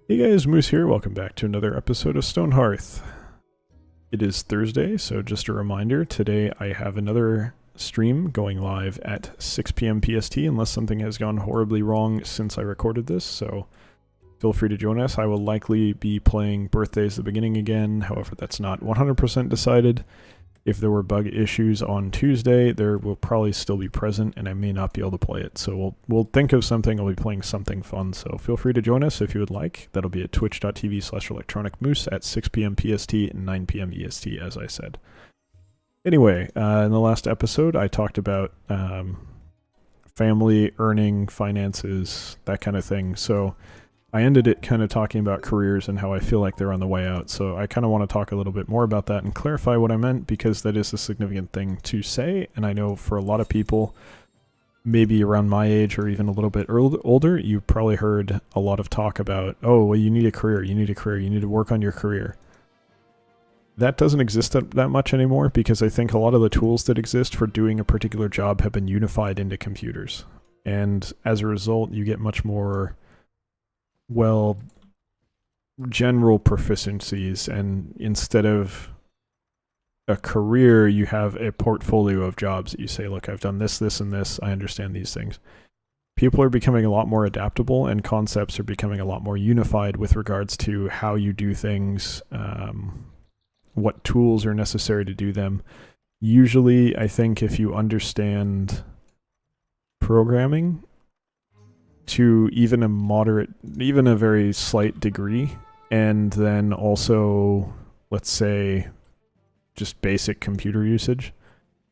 Hey guys, Moose here. Welcome back to another episode of Stonehearth. It is Thursday, so just a reminder, today I have another stream going live at 6 p.m. PST unless something has gone horribly wrong since I recorded this, so feel free to join us. I will likely be playing Birthdays the Beginning again, however that's not 100% decided. If there were bug issues on Tuesday, there will probably still be present, and I may not be able to play it. So we'll think of something. I'll be playing something fun, so feel free to join us if you would like. That'll be at twitch.tv/electronicmoose at 6 p.m. PST and 9 p.m. EST, as I said. Anyway, in the last episode, I talked about family, earning, finances, that kind of thing. So I ended it kind of talking about careers and how I feel like they're on the way out. So I kind of want to talk a little bit more about that and clarify what I meant, because that is a significant thing to say. And I know for a lot of people, maybe around my age or even a little bit older, you've probably heard a lot of talk about, oh, well, you need a career, you need to work on your career. That doesn't exist that much anymore, because I think a lot of the tools that exist for doing a particular job have been unified into computers. And as a result, you get much more, well, general proficiencies, and instead of a career, you have a portfolio of jobs that you say, look, I've done this, this, and this, I understand these things. People are becoming a lot more adaptable, and concepts are becoming a lot more unified with regards to how you do things, what tools are necessary to do them. Usually, I think if you understand programming to even a very slight degree, and then also, let's say, just basic computer usage,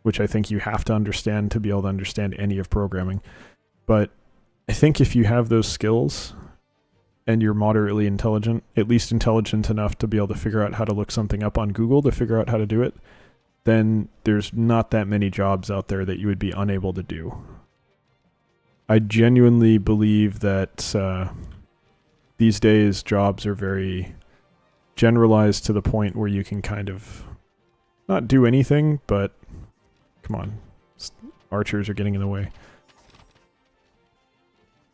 which I think you have to understand to be able to understand any of programming. But I think if you have those skills and you're moderately intelligent, at least intelligent enough to be able to figure out how to look something up on Google to figure out how to do it, then there's not that many jobs out there that you would be unable to do. I genuinely believe that these days jobs are very generalized to the point where you can kind of not do anything, but come on, archers are getting in the way.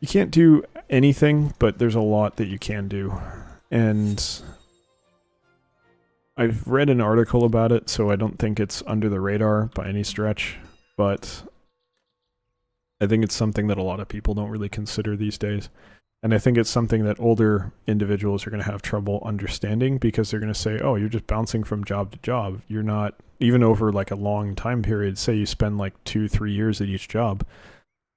You can't do anything, but there's a lot that you can do. And I've read an article about it, so I don't think it's under the radar by any stretch, but I think it's something that a lot of people don't really consider these days. And I think it's something that older individuals are going to have trouble understanding, because they're going to say, oh, you're just bouncing from job to job. You're not, even over like a long time period, say you spend like 2-3 years at each job.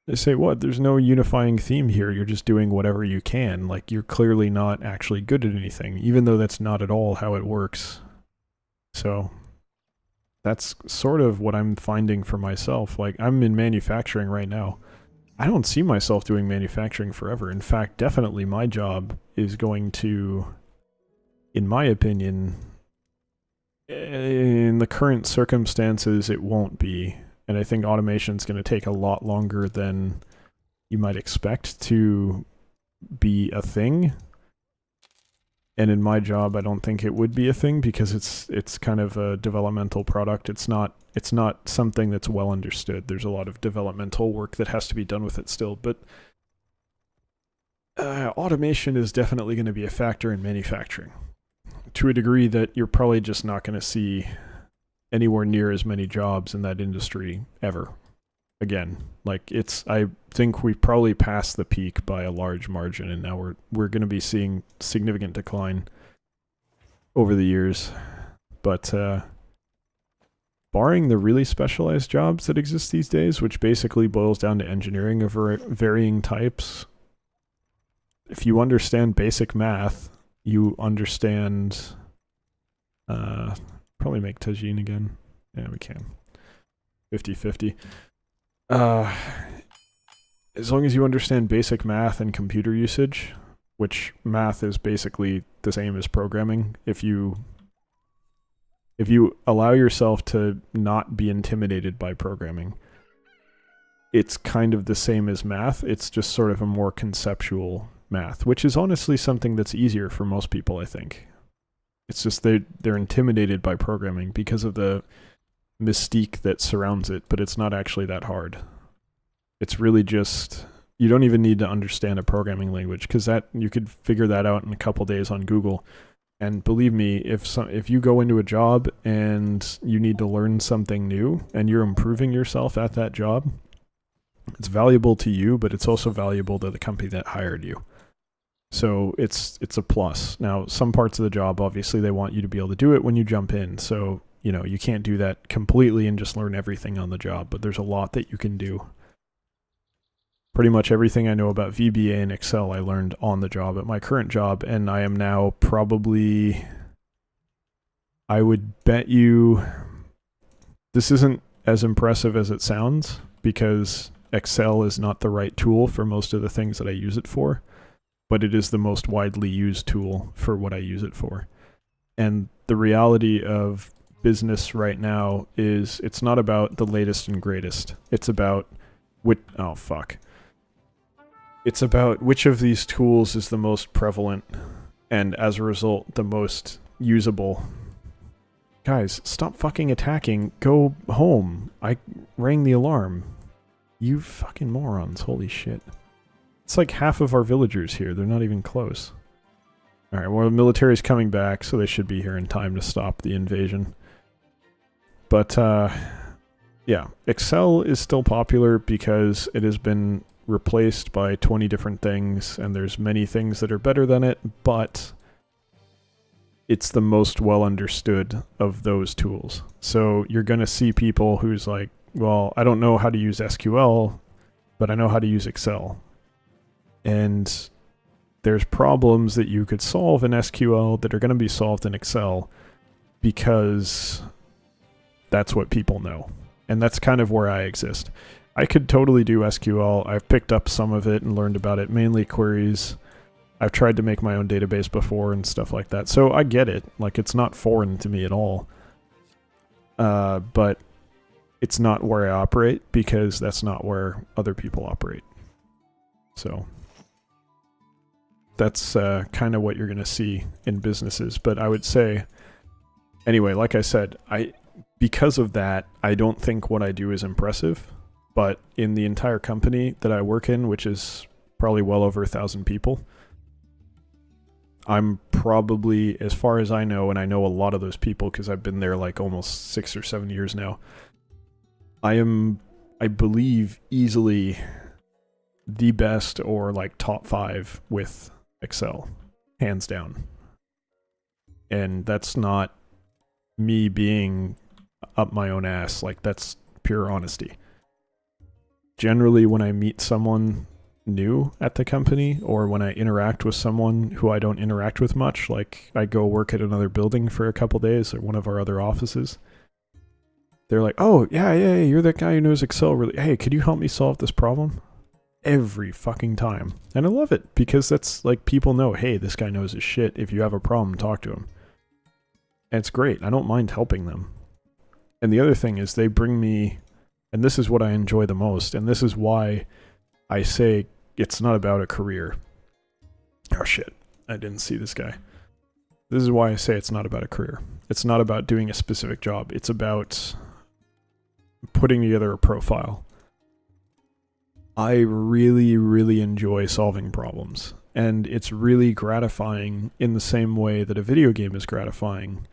They say, what? There's no unifying theme here. You're just doing whatever you can. Like, you're clearly not actually good at anything, even though that's not at all how it works. So that's sort of what I'm finding for myself. Like, I'm in manufacturing right now. I don't see myself doing manufacturing forever. In fact, definitely my job is going to, in my opinion, in the current circumstances, it won't be. And I think automation is going to take a lot longer than you might expect to be a thing. And in my job, I don't think it would be a thing, because it's kind of a developmental product. It's not something that's well understood. There's a lot of developmental work that has to be done with it still. But automation is definitely going to be a factor in manufacturing, to a degree that you're probably just not going to see anywhere near as many jobs in that industry ever again. Like, I think we've probably passed the peak by a large margin, and now we're going to be seeing significant decline over the years. But barring the really specialized jobs that exist these days, which basically boils down to engineering of varying types, if you understand basic math, you understand probably make tagine again. Yeah, we can. 50-50. As long as you understand basic math and computer usage, which math is basically the same as programming, if you allow yourself to not be intimidated by programming, it's kind of the same as math. It's just sort of a more conceptual math, which is honestly something that's easier for most people, I think. It's just they're intimidated by programming because of the mystique that surrounds it, but it's not actually that hard. It's really just You don't even need to understand a programming language, because that you could figure that out in a couple days on Google. And believe me, if you go into a job and you need to learn something new and you're improving yourself at that job, it's valuable to you, but it's also valuable to the company that hired you. So it's a plus. Now, some parts of the job, obviously, they want you to be able to do it when you jump in. So, you can't do that completely and just learn everything on the job, but there's a lot that you can do. Pretty much everything I know about VBA and Excel I learned on the job at my current job, and I am now probably, I would bet you, this isn't as impressive as it sounds, because Excel is not the right tool for most of the things that I use it for, but it is the most widely used tool for what I use it for. And the reality of business right now is it's not about the latest and greatest. It's about It's about which of these tools is the most prevalent and, as a result, the most usable. Guys, stop fucking attacking. Go home. I rang the alarm. You fucking morons. Holy shit. It's like half of our villagers here. They're not even close. Alright, well, the military's coming back, so they should be here in time to stop the invasion. But, yeah. Excel is still popular because it has been replaced by 20 different things, and there's many things that are better than it, but it's the most well understood of those tools. So you're going to see people who's like, well, I don't know how to use SQL, but I know how to use Excel. And there's problems that you could solve in SQL that are going to be solved in Excel because that's what people know. And that's kind of where I exist. I could totally do SQL. I've picked up some of it and learned about it, mainly queries. I've tried to make my own database before and stuff like that. So I get it. Like, it's not foreign to me at all. But it's not where I operate because that's not where other people operate. So that's kind of what you're going to see in businesses. But I would say, anyway, like I said, because of that, I don't think what I do is impressive. But in the entire company that I work in, which is probably well over 1,000 people, I'm probably, as far as I know, and I know a lot of those people because I've been there like almost 6 or 7 years now, I am, I believe, easily the best or like top 5 with Excel, hands down. And that's not me being up my own ass, like that's pure honesty. Generally, when I meet someone new at the company, or when I interact with someone who I don't interact with much, like I go work at another building for a couple days at one of our other offices, they're like, oh, yeah, you're that guy who knows Excel really. Hey, could you help me solve this problem? Every fucking time. And I love it, because that's like, people know, hey, this guy knows his shit. If you have a problem, talk to him. And it's great. I don't mind helping them. And the other thing is they bring me, and this is what I enjoy the most, and this is why I say it's not about a career. Oh shit, I didn't see this guy. This is why I say it's not about a career. It's not about doing a specific job. It's about putting together a profile. I really, really enjoy solving problems. And it's really gratifying in the same way that a video game is gratifying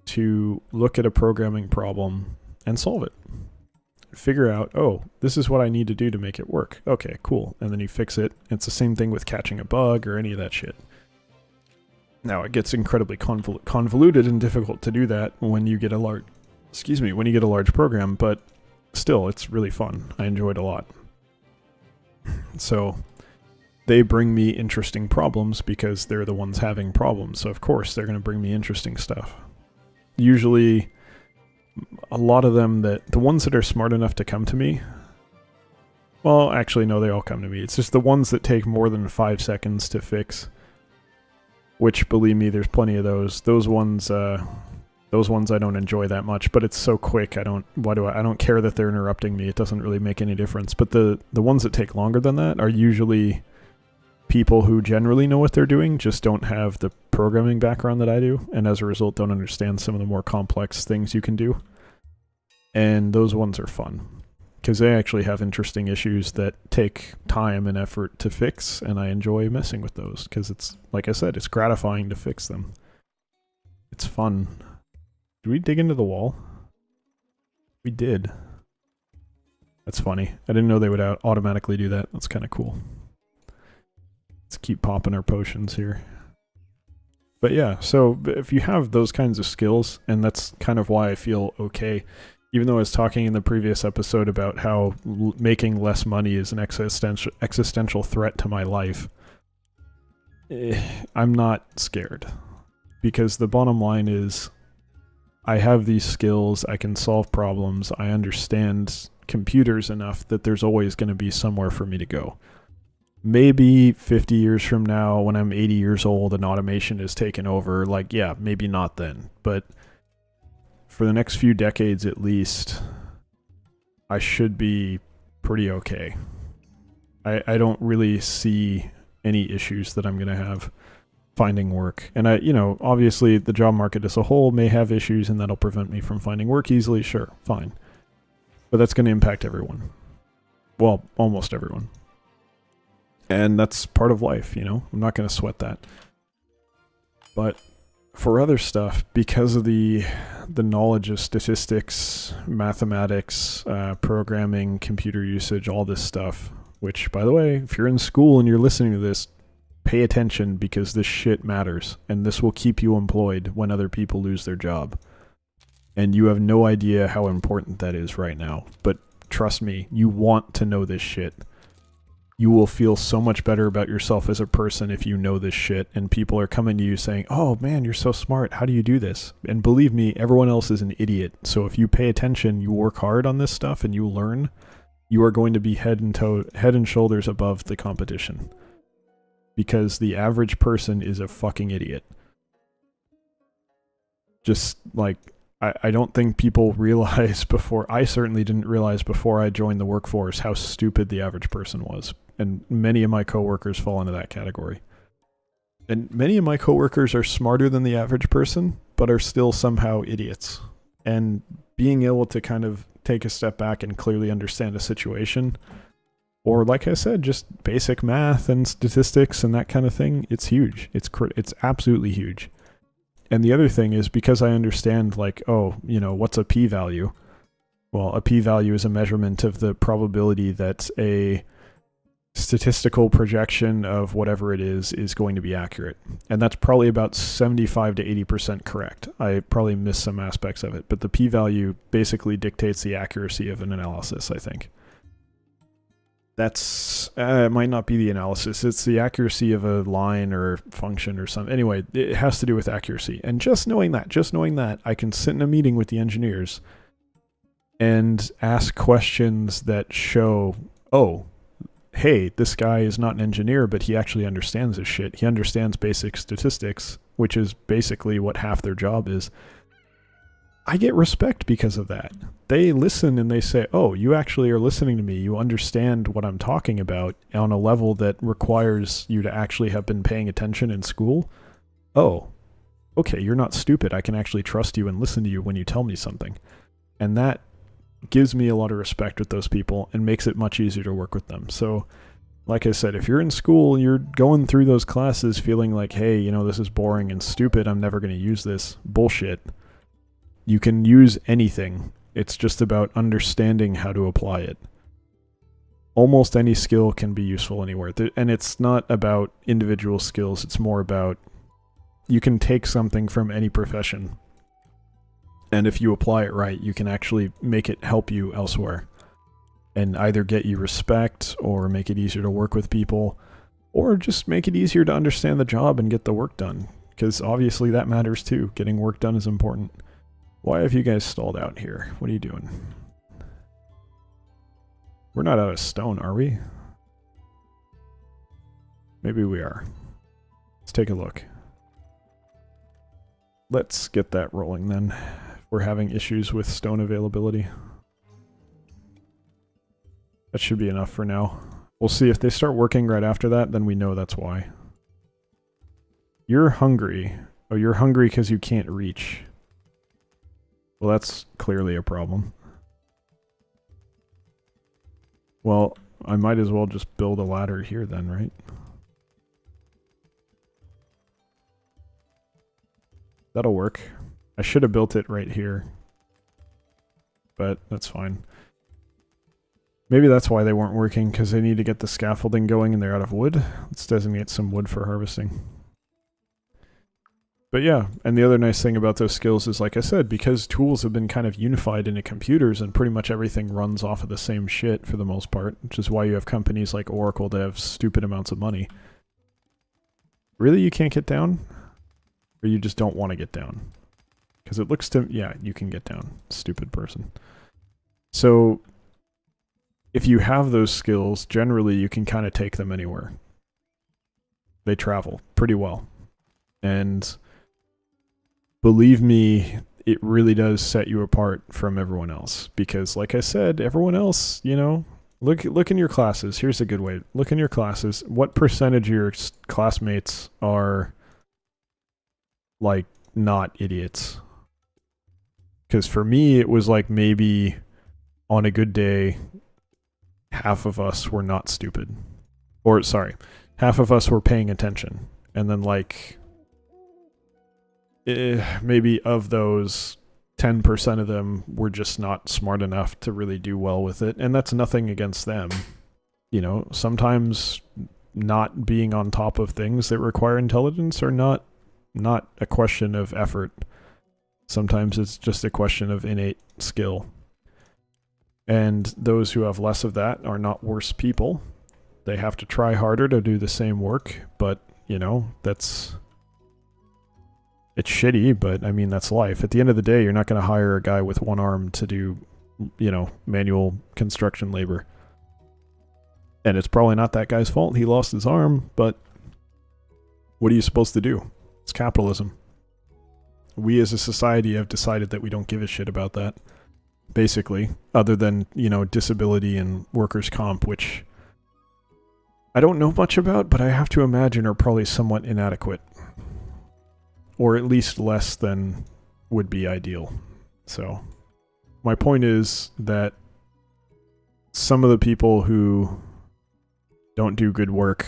to look at a programming problem and solve it. Figure out, oh, this is what I need to do to make it work. Okay, cool. And then you fix it. It's the same thing with catching a bug or any of that shit. Now, it gets incredibly convoluted and difficult to do that when you get a large, when you get a large program, but still, it's really fun. I enjoy it a lot. So, they bring me interesting problems because they're the ones having problems. So, of course, they're going to bring me interesting stuff. Usually, a lot of them, the ones that are smart enough to come to me, well, actually, no, they all come to me. It's just the ones that take more than 5 seconds to fix, which, believe me, there's plenty of those. Those ones I don't enjoy that much, but it's so quick. I don't care that they're interrupting me. It doesn't really make any difference. But the ones that take longer than that are usually people who generally know what they're doing, just don't have the programming background that I do, and as a result don't understand some of the more complex things you can do. And those ones are fun, because they actually have interesting issues that take time and effort to fix, and I enjoy messing with those because it's, like I said, it's gratifying to fix them. It's fun. Did we dig into the wall? We did. That's funny. I didn't know they would automatically do that. That's kind of cool. Let's keep popping our potions here. But yeah, so if you have those kinds of skills, and that's kind of why I feel okay, even though I was talking in the previous episode about how making less money is an existential threat to my life, I'm not scared. Because the bottom line is, I have these skills, I can solve problems, I understand computers enough that there's always going to be somewhere for me to go. Maybe 50 years from now, when I'm 80 years old and automation is taken over, like, yeah, maybe not then. But for the next few decades at least, I should be pretty okay. I don't really see any issues that I'm going to have finding work. And obviously the job market as a whole may have issues and that'll prevent me from finding work easily. Sure, fine. But that's going to impact everyone. Well, almost everyone. And that's part of life, I'm not going to sweat that. But for other stuff, because of the knowledge of statistics, mathematics, programming, computer usage, all this stuff, which, by the way, if you're in school and you're listening to this, pay attention because this shit matters. And this will keep you employed when other people lose their job. And you have no idea how important that is right now. But trust me, you want to know this shit. You will feel so much better about yourself as a person if you know this shit and people are coming to you saying, oh man, you're so smart, how do you do this? And believe me, everyone else is an idiot. So if you pay attention, you work hard on this stuff and you learn, you are going to be head and shoulders above the competition. Because the average person is a fucking idiot. Just like, I don't think people realize before, I certainly didn't realize before I joined the workforce how stupid the average person was. And many of my coworkers fall into that category. And many of my coworkers are smarter than the average person, but are still somehow idiots. And being able to kind of take a step back and clearly understand a situation, or like I said, just basic math and statistics and that kind of thing, it's huge. It's absolutely huge. And the other thing is, because I understand, like, what's a p-value? Well, a p-value is a measurement of the probability that a statistical projection of whatever it is going to be accurate. And that's probably about 75 to 80% correct. I probably missed some aspects of it, but the p-value basically dictates the accuracy of an analysis, I think. That's, it might not be the analysis. It's the accuracy of a line or function or something. Anyway, it has to do with accuracy. And just knowing that, I can sit in a meeting with the engineers and ask questions that show, oh, hey, this guy is not an engineer, but he actually understands this shit. He understands basic statistics, which is basically what half their job is. I get respect because of that. They listen and they say, oh, you actually are listening to me. You understand what I'm talking about on a level that requires you to actually have been paying attention in school. Oh, okay, you're not stupid. I can actually trust you and listen to you when you tell me something. And that gives me a lot of respect with those people and makes it much easier to work with them. So, like I said, if you're in school, you're going through those classes feeling like, hey, this is boring and stupid. I'm never going to use this. Bullshit. You can use anything. It's just about understanding how to apply it. Almost any skill can be useful anywhere. And it's not about individual skills. It's more about you can take something from any profession. And if you apply it right, you can actually make it help you elsewhere. And either get you respect or make it easier to work with people, or just make it easier to understand the job and get the work done. Because obviously that matters too. Getting work done is important. Why have you guys stalled out here? What are you doing? We're not out of stone, are we? Maybe we are. Let's take a look. Let's get that rolling then. We're having issues with stone availability. That should be enough for now. We'll see if they start working right after that, then we know that's why. You're hungry. Oh, you're hungry because you can't reach. Well, that's clearly a problem. Well, I might as well just build a ladder here then, right? That'll work. I should have built it right here. But that's fine. Maybe that's why they weren't working, because they need to get the scaffolding going and they're out of wood. Let's designate some wood for harvesting. But yeah, and the other nice thing about those skills is, like I said, because tools have been kind of unified into computers and pretty much everything runs off of the same shit for the most part, which is why you have companies like Oracle that have stupid amounts of money. Really, you can't get down? Or you just don't want to get down? Because it looks to... yeah, you can get down. Stupid person. So, if you have those skills, generally you can kind of take them anywhere. They travel pretty well. And... believe me, it really does set you apart from everyone else. Because, like I said, everyone else, you know, look in your classes. Here's a good way. Look in your classes. What percentage of your classmates are, like, not idiots? Because for me, it was like maybe on a good day, half of us were not stupid. Or, sorry, half of us were paying attention. And then, like... maybe of those, 10% of them were just not smart enough to really do well with it. And that's nothing against them. You know, sometimes not being on top of things that require intelligence are not a question of effort. Sometimes it's just a question of innate skill. And those who have less of that are not worse people. They have to try harder to do the same work, but, you know, that's... it's shitty, but I mean, that's life. At the end of the day, you're not going to hire a guy with one arm to do, you know, manual construction labor. And it's probably not that guy's fault. He lost his arm, but what are you supposed to do? It's capitalism. We as a society have decided that we don't give a shit about that. Basically, other than, you know, disability and workers' comp, which I don't know much about, but I have to imagine are probably somewhat inadequate. Or at least less than would be ideal. So, my point is that some of the people who don't do good work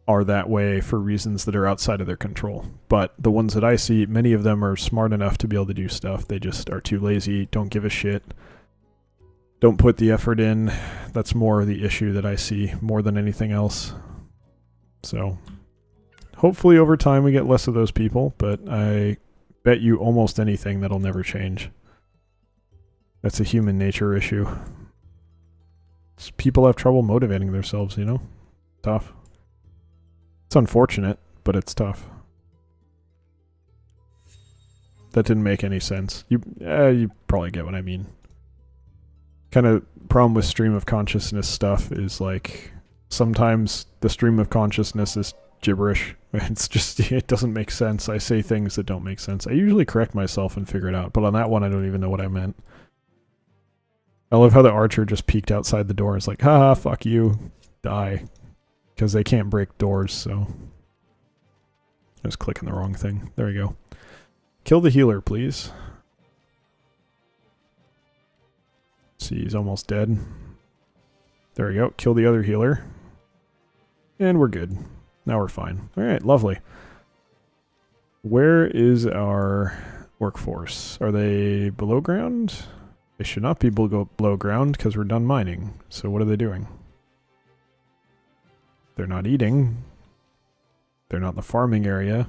are that way for reasons that are outside of their control. But the ones that I see, many of them are smart enough to be able to do stuff. They just are too lazy, don't give a shit, don't put the effort in. That's more the issue that I see more than anything else. So... hopefully over time we get less of those people, but I bet you almost anything that'll never change. That's a human nature issue. People have trouble motivating themselves, you know? Tough. It's unfortunate, but it's tough. That didn't make any sense. You probably get what I mean. Kind of problem with stream of consciousness stuff is like, sometimes the stream of consciousness is gibberish. It's just, it doesn't make sense. I say things that don't make sense. I usually correct myself and figure it out, but on that one I don't even know what I meant. I love how the archer just peeked outside the door and is like, haha, fuck you, die. Because they can't break doors, so... I was clicking the wrong thing. There we go. Kill the healer, please. See, he's almost dead. There we go. Kill the other healer. And we're good. Now we're fine. Alright, lovely. Where is our workforce? Are they below ground? They should not be below ground because we're done mining. So what are they doing? They're not eating. They're not in the farming area.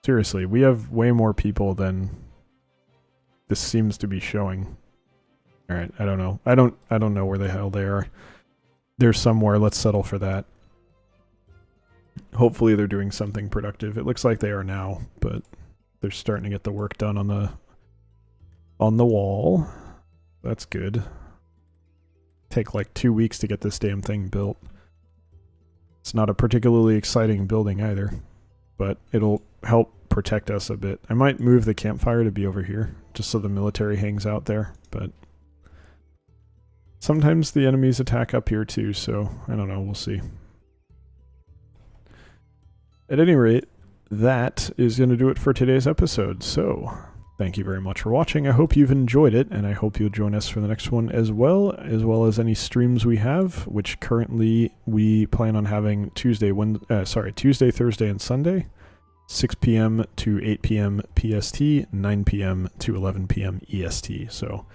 Seriously, we have way more people than this seems to be showing. Alright, I don't know. I don't know where the hell they are. They're somewhere, let's settle for that. Hopefully they're doing something productive. It looks like they are now, but they're starting to get the work done on the wall. That's good. Take like 2 weeks to get this damn thing built. It's not a particularly exciting building either, but it'll help protect us a bit. I might move the campfire to be over here, just so the military hangs out there, but sometimes the enemies attack up here too, so I don't know, we'll see. At any rate, that is going to do it for today's episode. So, Thank you very much for watching. I hope you've enjoyed it, and I hope you'll join us for the next one as well as any streams we have, which currently we plan on having Tuesday, Thursday, and Sunday, 6 p.m. to 8 p.m. PST, 9 p.m. to 11 p.m. EST. So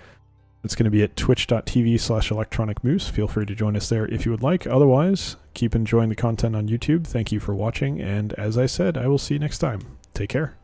it's going to be at twitch.tv/electronicmoose. Feel free to join us there if you would like. Otherwise, keep enjoying the content on YouTube. Thank you for watching, and as I said, I will see you next time. Take care.